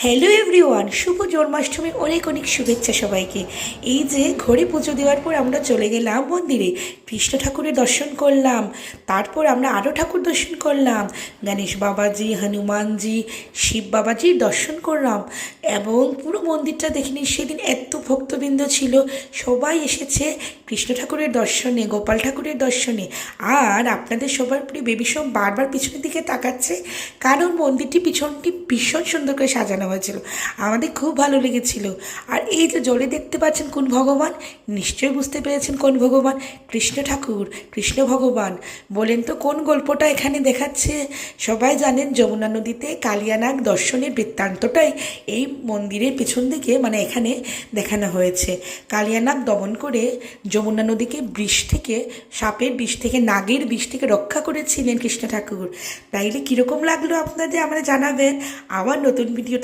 Hello everyone, শুভ জন্মাষ্টমীর অনেক অনেক শুভেচ্ছা সবাইকে। এই যে ঘরে পুজো দেওয়ার পর আমরা চলে গেলাম মন্দিরে, কৃষ্ণ ঠাকুরের দর্শন করলাম। তারপর আমরা আরও ঠাকুর দর্শন করলাম, গণেশ বাবাজি, হনুমানজি, শিব বাবাজির দর্শন করলাম। এবং পুরো মন্দিরটা দেখিনি, সেদিন এত ভক্তবৃন্দ ছিল, সবাই এসেছে কৃষ্ণ ঠাকুরের দর্শনে, গোপাল ঠাকুরের দর্শনে। আর আপনাদের সবার প্রিয় বেবি সোম বারবার পিছনের দিকে তাকাচ্ছে, কারণ মন্দিরটি পিছনটি ভীষণ সুন্দর করে সাজানো হয়েছিল, আমাদের খুব ভালো লেগেছিল। আর এই যে জলে দেখতে পাচ্ছেন কোন ভগবান, নিশ্চয়ই বুঝতে পেরেছেন কোন ভগবান, কৃষ্ণ ঠাকুর, কৃষ্ণ ভগবান। বলেন তো কোন গল্পটা এখানে দেখাচ্ছে? সবাই জানেন যমুনা নদীতে কালিয়ানাগ দর্শনের বৃত্তান্তটাই এই মন্দিরের পেছন দিকে, মানে এখানে দেখানো হয়েছে। কালিয়ানাগ দমন করে যমুনা নদীকে বিষ থেকে, সাপের বিষ থেকে, নাগের বিষ থেকে রক্ষা করেছিলেন কৃষ্ণ ঠাকুর। তাইলে কীরকম লাগলো আপনাদের আমরা জানাবেন। আবার নতুন ভিডিও